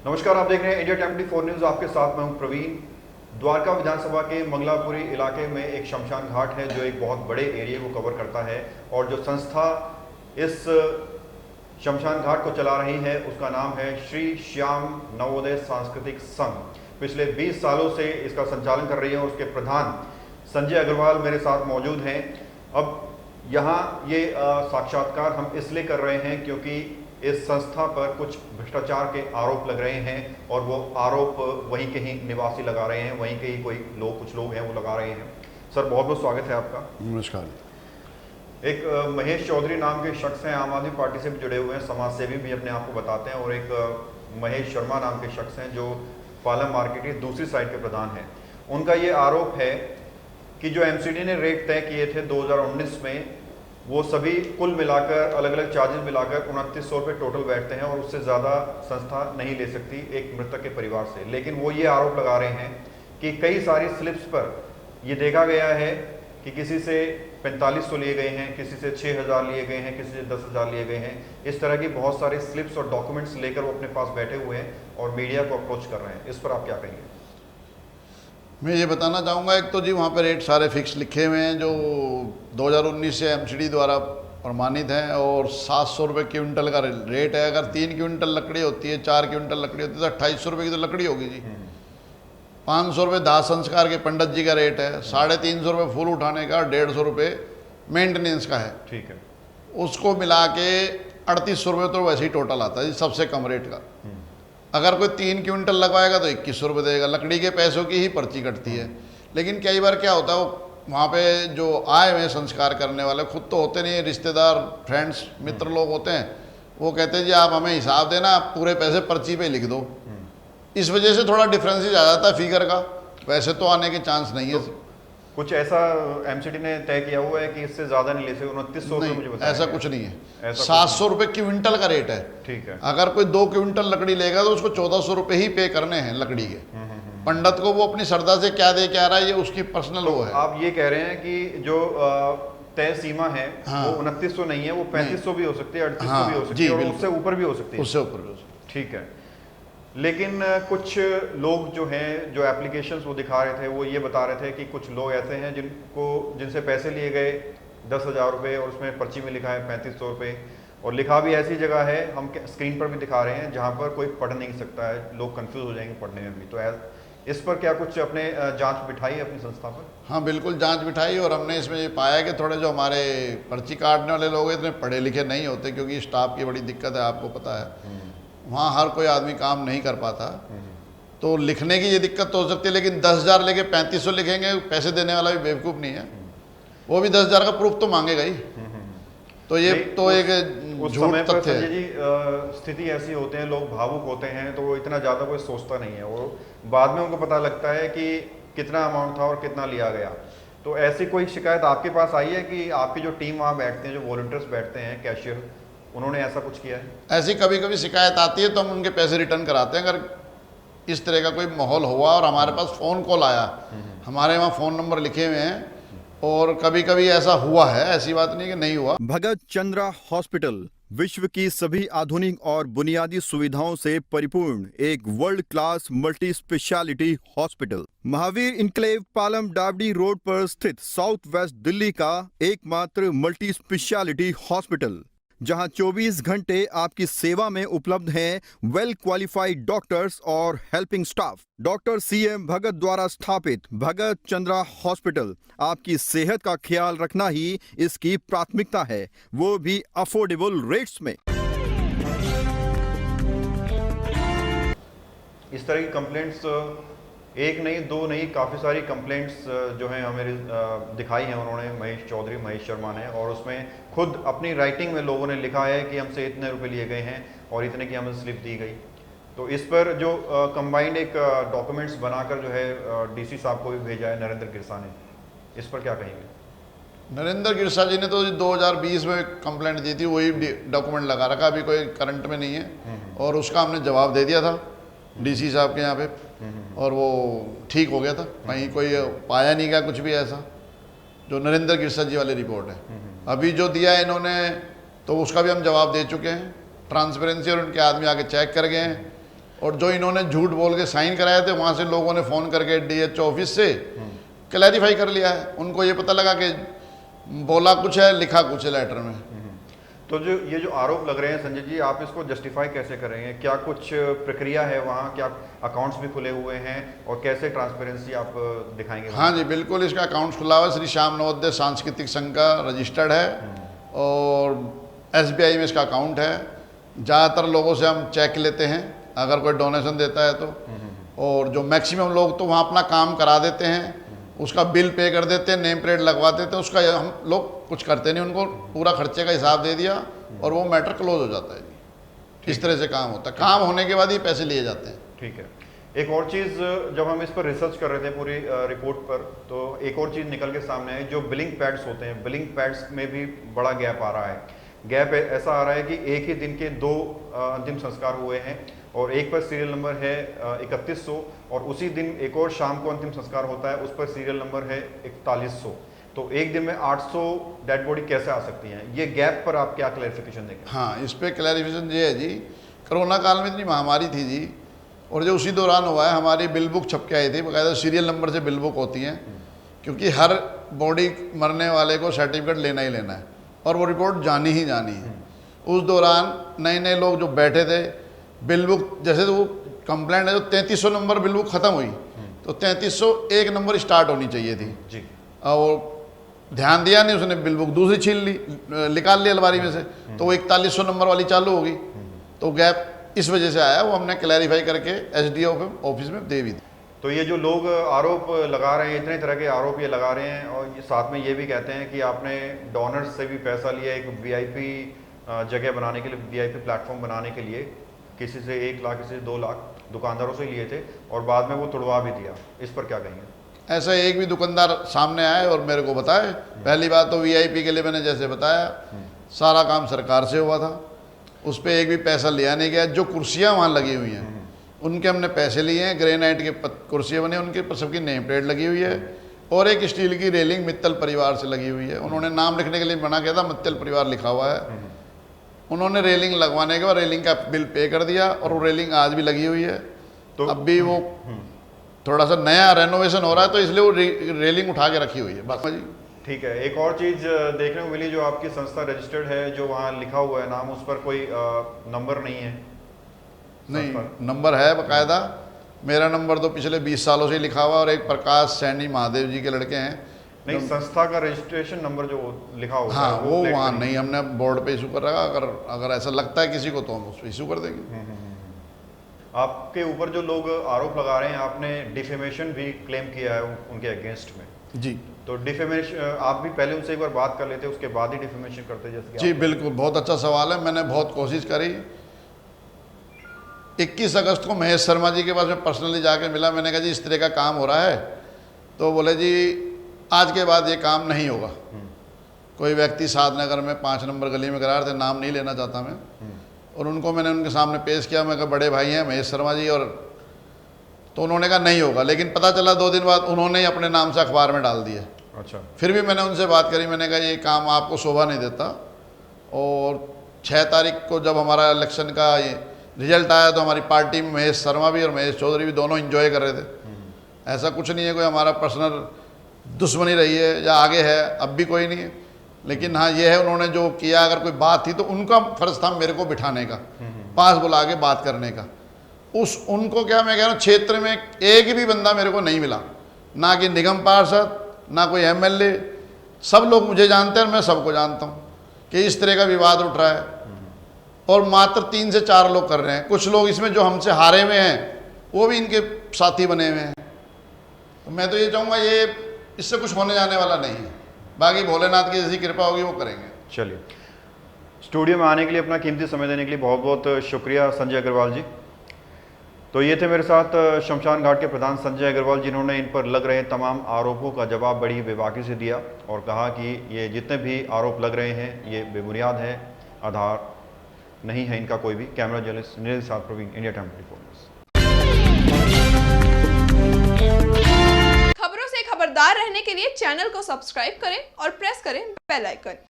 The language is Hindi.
नमस्कार, आप देख रहे हैं इंडिया टाइम 24 न्यूज। आपके साथ मैं हूं प्रवीण। द्वारका विधानसभा के मंगलापुरी इलाके में एक शमशान घाट है जो एक बहुत बड़े एरिया को कवर करता है और जो संस्था इस शमशान घाट को चला रही है उसका नाम है श्री श्याम नवोदय सांस्कृतिक संघ। पिछले 20 सालों से इसका संचालन कर रही है और उसके प्रधान संजय अग्रवाल मेरे साथ मौजूद हैं। अब यहाँ ये साक्षात्कार हम इसलिए कर रहे हैं क्योंकि इस संस्था पर कुछ भ्रष्टाचार के आरोप लग रहे हैं और वो आरोप वहीं के ही निवासी लगा रहे हैं, वहीं के ही कुछ लोग हैं वो लगा रहे हैं। सर, बहुत बहुत स्वागत है आपका। नमस्कार। एक महेश चौधरी नाम के शख्स हैं, आम आदमी पार्टी से भी जुड़े हुए हैं, समाज सेवी भी अपने आप को बताते हैं, और एक महेश शर्मा नाम के शख्स हैं जो पालम मार्केट की दूसरी साइड के प्रधान हैं। उनका ये आरोप है कि जो एमसीडी ने रेट तय किए थे 2019 में, वो सभी कुल मिलाकर अलग अलग चार्जेस मिलाकर 2900 रुपये टोटल बैठते हैं और उससे ज़्यादा संस्था नहीं ले सकती एक मृतक के परिवार से। लेकिन वो ये आरोप लगा रहे हैं कि कई सारी स्लिप्स पर ये देखा गया है कि किसी से 4500 लिए गए हैं, किसी से 6000 लिए गए हैं, किसी से 10,000 लिए गए हैं। इस तरह की बहुत सारी स्लिप्स और डॉक्यूमेंट्स लेकर वो अपने पास बैठे हुए हैं और मीडिया को अप्रोच कर रहे हैं। इस पर आप क्या कहेंगे? मैं ये बताना चाहूँगा, एक तो जी वहाँ पे रेट सारे फिक्स लिखे हुए हैं जो 2019 से एमसीडी द्वारा प्रमाणित हैं, और 700 रुपये क्विंटल का रेट है। अगर 3 क्विंटल लकड़ी होती है, 4 क्विंटल लकड़ी होती है तो 2800 रुपये की तो लकड़ी होगी जी। 500 रुपये दाह संस्कार के पंडित जी का रेट है, 350 रुपये फूल उठाने का, 150 रुपये मेंटेनेंस का है। ठीक है। उसको मिला के 3800 रुपये तो वैसे ही टोटल आता है जी, सबसे कम रेट का। अगर कोई 3 क्विंटल लगवाएगा तो 2100 रुपये देगा। लकड़ी के पैसों की ही पर्ची कटती है। लेकिन कई बार क्या होता है, वो वहाँ पे जो आए हुए संस्कार करने वाले खुद तो होते नहीं, रिश्तेदार, फ्रेंड्स, मित्र लोग होते हैं, वो कहते हैं जी आप हमें हिसाब देना, आप पूरे पैसे पर्ची पे लिख दो। इस वजह से थोड़ा डिफरेंसेस आ जाता है फिगर का। वैसे तो आने के चांस नहीं है। कुछ ऐसा एमसीडी ने तय किया हुआ है कि इससे ज्यादा नहीं ले सकते? 2900 रुपये मुझे बताया। ऐसा कुछ नहीं है। 700 रुपये क्विंटल का रेट है। ठीक है। अगर कोई 2 क्विंटल लकड़ी लेगा तो उसको 1400 रुपये ही पे करने हैं लकड़ी के। पंडित को वो अपनी श्रद्धा से क्या दे के आ रहा है, ये उसकी पर्सनल वो है। आप ये कह रहे हैं कि जो तय सीमा है वो 2900 नहीं है, वो 3500 भी हो सकती है, 3800 भी हो सकती है, और उससे ऊपर भी हो सकती है। उससे ऊपर भी हो सकती है। ठीक है। लेकिन कुछ लोग जो हैं, जो एप्लीकेशंस वो दिखा रहे थे, वो ये बता रहे थे कि कुछ लोग ऐसे हैं जिनसे पैसे लिए गए 10,000 रुपये और उसमें पर्ची में लिखा है 3500 रुपये, और लिखा भी ऐसी जगह है, हम स्क्रीन पर भी दिखा रहे हैं, जहाँ पर कोई पढ़ नहीं सकता है। लोग कंफ्यूज हो जाएंगे पढ़ने में भी। तो इस पर क्या कुछ अपने जांच बिठाई अपनी संस्था पर? हाँ बिल्कुल, जांच बिठाई, और हमने इसमें ये पाया कि थोड़े जो हमारे पर्ची काटने वाले लोग इतने पढ़े लिखे नहीं होते, क्योंकि स्टाफ की बड़ी दिक्कत है, आपको पता है। वहाँ हर कोई आदमी काम नहीं कर पाता, तो लिखने की ये दिक्कत तो हो सकती है। लेकिन 10,000 लेके 3500 लिखेंगे, पैसे देने वाला भी बेवकूफ़ नहीं है, वो भी 10,000 का प्रूफ तो मांगेगा ही। तो ये तो एक झूठ तथ्य है जी। स्थिति ऐसी होते हैं, लोग भावुक होते हैं, तो वो इतना ज़्यादा कोई सोचता नहीं है, वो बाद में उनको पता लगता है कि कितना अमाउंट था और कितना लिया गया। तो ऐसी कोई शिकायत आपके पास आई है कि आपकी जो टीम वहाँ बैठते हैं, जो वॉलंटियर्स बैठते हैं, कैशियर, उन्होंने ऐसा कुछ किया है? ऐसी कभी कभी शिकायत आती है तो हम उनके पैसे रिटर्न कराते हैं। अगर इस तरह का कोई माहौल हुआ और हमारे पास फ़ोन कॉल आया, हमारे वहाँ फ़ोन नंबर लिखे हुए हैं, और कभी कभी ऐसा हुआ है, ऐसी बात नहीं कि नहीं हुआ। भगत चंद्रा हॉस्पिटल विश्व की सभी आधुनिक और बुनियादी सुविधाओं से परिपूर्ण एक world class multi speciality hospital, Mahavir enclave, Palam Dabri road पर स्थित साउथ वेस्ट दिल्ली का एकमात्र मल्टी स्पेशलिटी हॉस्पिटल, जहां 24 घंटे आपकी सेवा में उपलब्ध हैं वेल क्वालिफाइड डॉक्टर्स और हेल्पिंग स्टाफ। डॉक्टर CM भगत द्वारा स्थापित भगत चंद्रा हॉस्पिटल आपकी सेहत का ख्याल रखना ही इसकी प्राथमिकता है, वो भी अफोर्डेबल रेट्स में। इस तरह की कंप्लेंट्स एक नहीं, दो नहीं, काफ़ी सारी कंप्लेंट्स जो हैं हमें दिखाई हैं उन्होंने, महेश शर्मा ने, और उसमें खुद अपनी राइटिंग में लोगों ने लिखा है कि हमसे इतने रुपए लिए गए हैं और इतने की हमें स्लिप दी गई। तो इस पर जो कंबाइंड एक डॉक्यूमेंट्स बनाकर जो है DC साहब को भी भेजा है नरेंद्र गिरसा ने, इस पर क्या कहेंगे? नरेंद्र गिरसा जी ने तो 2020 में कंप्लेंट दी थी, वही डॉक्यूमेंट लगा रखा, अभी कोई करंट में नहीं है, और उसका हमने जवाब दे दिया था DC साहब के यहाँ पे, और वो ठीक हो गया था। कहीं कोई पाया नहीं गया कुछ भी ऐसा। जो नरेंद्र गिरसा जी वाली रिपोर्ट है, अभी जो दिया है इन्होंने, तो उसका भी हम जवाब दे चुके हैं। ट्रांसपेरेंसी और उनके आदमी आके चेक कर गए हैं। और जो इन्होंने झूठ बोल के साइन कराए थे वहाँ से लोगों ने फ़ोन करके DH ऑफिस से क्लैरिफाई कर लिया है। उनको ये पता लगा कि बोला कुछ है, लिखा कुछ है लेटर में। तो जो ये जो आरोप लग रहे हैं संजय जी, आप इसको जस्टिफाई कैसे करेंगे? क्या कुछ प्रक्रिया है वहाँ, क्या अकाउंट्स भी खुले हुए हैं और कैसे ट्रांसपेरेंसी आप दिखाएंगे? हाँ जी बिल्कुल, इसका अकाउंट्स खुला हुआ है, श्री श्याम नवोदय सांस्कृतिक संघ का रजिस्टर्ड है और SBI में इसका अकाउंट है। ज़्यादातर लोगों से हम चेक लेते हैं अगर कोई डोनेशन देता है तो, और जो मैक्सिमम लोग तो वहाँ अपना काम करा देते हैं, उसका बिल पे कर देते हैं, नेम प्लेट लगवा देते हैं, उसका हम लोग कुछ करते नहीं, उनको पूरा खर्चे का हिसाब दे दिया और वो मैटर क्लोज हो जाता है जी। इस तरह से काम होता है, काम होने के बाद ही पैसे लिए जाते हैं। ठीक है। एक और चीज़, जब हम इस पर रिसर्च कर रहे थे पूरी रिपोर्ट पर, तो एक और चीज़ निकल के सामने आई, जो बिलिंग पैड्स होते हैं, बिलिंग पैड्स में भी बड़ा गैप आ रहा है। गैप ऐसा आ रहा है कि एक ही दिन के 2 अंतिम संस्कार हुए हैं और एक पर सीरियल नंबर है 3100 और उसी दिन एक और शाम को अंतिम संस्कार होता है, उस पर सीरियल नंबर है 4100। तो एक दिन में 800 डेड बॉडी कैसे आ सकती हैं? ये गैप पर आप क्या क्लैरिफिकेशन देंगे? हाँ, इस पर क्लैरिफिकेशन ये है जी, कोरोना काल में इतनी महामारी थी जी, और जो उसी दौरान हुआ है, हमारी बिल बुक छप के आई थी, बाकायदा सीरियल नंबर से बिल बुक होती हैं, क्योंकि हर बॉडी मरने वाले को सर्टिफिकेट लेना ही लेना है और वो रिपोर्ट जानी ही जानी है। उस दौरान नए नए लोग जो बैठे थे, बिल बुक जैसे तो वो कंप्लेंट है, जो 3300 नंबर बिल बुक ख़त्म हुई तो 3301 नंबर स्टार्ट होनी चाहिए थी जी। और ध्यान दिया नहीं उसने, बिल बुक दूसरी छीन ली, निकाल ली अलमारी में से, तो वो 4100 नंबर वाली चालू होगी। तो गैप इस वजह से आया, वो हमने क्लैरिफाई करके SDO ऑफिस में दे भी दी। तो ये जो लोग आरोप लगा रहे हैं, इतने तरह के आरोप ये लगा रहे हैं और ये साथ में ये भी कहते हैं कि आपने डोनर्स से भी पैसा लिया एक VIP जगह बनाने के लिए, VIP प्लेटफॉर्म बनाने के लिए, किसी से 1 लाख, किसी से 2 लाख दुकानदारों से लिए थे और बाद में वो तुड़वा भी दिया। इस पर क्या कहेंगे? ऐसा एक भी दुकानदार सामने आए और मेरे को बताए। पहली बात तो VIP के लिए मैंने जैसे बताया, सारा काम सरकार से हुआ था, उस पर एक भी पैसा लिया नहीं गया। जो कुर्सियाँ वहाँ लगी हुई हैं उनके हमने पैसे लिए हैं, ग्रेनाइट के कुर्सियाँ बने, उनके पर सबकी नेम प्लेट लगी हुई है और एक स्टील की रेलिंग मित्तल परिवार से लगी हुई है। उन्होंने नाम लिखने के लिए मना किया था, मित्तल परिवार लिखा हुआ है। उन्होंने रेलिंग लगवाने के बाद रेलिंग का बिल पे कर दिया और वो रेलिंग आज भी लगी हुई है। तो अब भी वो थोड़ा सा नया रेनोवेशन हो रहा है तो इसलिए वो रेलिंग उठा के रखी हुई है। बस जी ठीक है। एक और चीज़ देखने को मिली, जो आपकी संस्था रजिस्टर्ड है, जो वहाँ लिखा हुआ है नाम, उस पर कोई नंबर नहीं है? नहीं, नंबर है बाकायदा। मेरा नंबर तो पिछले 20 सालों से लिखा हुआ और एक प्रकाश सैनी महादेव जी के लड़के हैं। नहीं, संस्था का रजिस्ट्रेशन नंबर जो लिखा हुआ हाँ है वो वहाँ नहीं, हमने बोर्ड पे इशू कर रखा। अगर ऐसा लगता है किसी को तो हम उस पर इशू कर देंगे। आपके ऊपर जो लोग आरोप लगा रहे हैं, आपने डिफेमेशन भी क्लेम किया है उनके अगेंस्ट में जी। तो डिफेमेशन आप भी पहले उनसे एक बार बात कर लेते, उसके बाद ही डिफेमेशन करते जैसे? जी बिल्कुल, बहुत अच्छा सवाल है। मैंने बहुत कोशिश करी। 21 अगस्त को महेश शर्मा जी के पास में पर्सनली जाके मिला। मैंने कहा जी इस तरह का काम हो रहा है, तो बोले जी आज के बाद ये काम नहीं होगा। कोई व्यक्ति साधनगर में 5 नंबर गली में करा रहे थे, नाम नहीं लेना चाहता मैं, और उनको मैंने उनके सामने पेश किया। मैं कहा बड़े भाई हैं महेश शर्मा जी, और तो उन्होंने कहा नहीं होगा। लेकिन पता चला 2 दिन बाद उन्होंने ही अपने नाम से अखबार में डाल दिया। अच्छा। फिर भी मैंने उनसे बात करी, मैंने कहा ये काम आपको शोभा नहीं देता। और 6 तारीख को जब हमारा इलेक्शन का ये रिजल्ट आया तो हमारी पार्टी में महेश शर्मा भी और महेश चौधरी भी दोनों एंजॉय कर रहे थे। ऐसा कुछ नहीं है कोई हमारा पर्सनल दुश्मनी रही है या आगे है, अब भी कोई नहीं है। लेकिन हाँ ये है, उन्होंने जो किया, अगर कोई बात थी तो उनका फर्ज था मेरे को बिठाने का, पास बुला के बात करने का। उनको क्या मैं कह रहा हूँ, क्षेत्र में एक भी बंदा मेरे को नहीं मिला, ना कि निगम पार्षद, ना कोई MLA। सब लोग मुझे जानते हैं और मैं सबको जानता हूँ कि इस तरह का विवाद उठ रहा है और मात्र 3 से 4 लोग कर रहे हैं। कुछ लोग इसमें जो हमसे हारे हुए हैं वो भी इनके साथी बने हुए हैं। तो मैं तो ये चाहूँगा ये इससे कुछ होने जाने वाला नहीं है। बाकी भोलेनाथ की जैसी कृपा होगी वो करेंगे। चलिए, स्टूडियो में आने के लिए, अपना कीमती समय देने के लिए बहुत बहुत शुक्रिया संजय अग्रवाल जी। तो ये थे मेरे साथ शमशान घाट के प्रधान संजय अग्रवाल, जिन्होंने इन पर लग रहे तमाम आरोपों का जवाब बड़ी बेबाकी से दिया और कहा कि ये जितने भी आरोप लग रहे हैं ये बेबुनियाद है, आधार नहीं है इनका कोई भी। कैमरा जर्नलिस्ट नीरज साथ प्रवीण, इंडिया टाइम रिपोर्टर्स। खबरों से खबरदार रहने के लिए चैनल को सब्सक्राइब करें और प्रेस करें बेल आइकन।